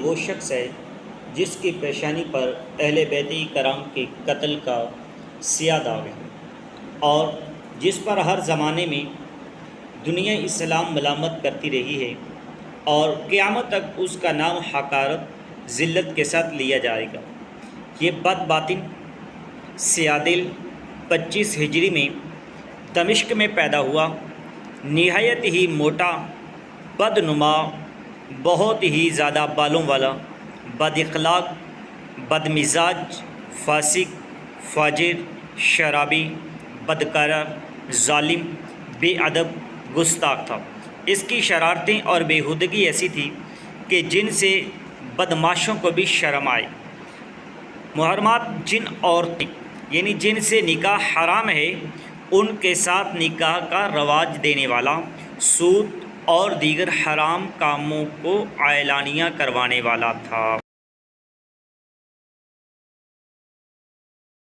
وہ شخص ہے جس کی پیشانی پر اہل بیت کرام کے قتل کا سیاہ داغ ہے، اور جس پر ہر زمانے میں دنیا اسلام ملامت کرتی رہی ہے، اور قیامت تک اس کا نام حقارت ذلت کے ساتھ لیا جائے گا۔ یہ بد باطن سیاہ دل 25 ہجری میں دمشق میں پیدا ہوا، نہایت ہی موٹا، بدنما، بہت ہی زیادہ بالوں والا، بد اخلاق، بد مزاج، فاسق، فاجر، شرابی، بدکار، ظالم، بے ادب، گستاخ تھا۔ اس کی شرارتیں اور بیہودگی ایسی تھی کہ جن سے بدماشوں کو بھی شرم آئے۔ محرمات جن عورتیں یعنی جن سے نکاح حرام ہے، ان کے ساتھ نکاح کا رواج دینے والا، سود اور دیگر حرام کاموں کو اعلانیہ کروانے والا تھا۔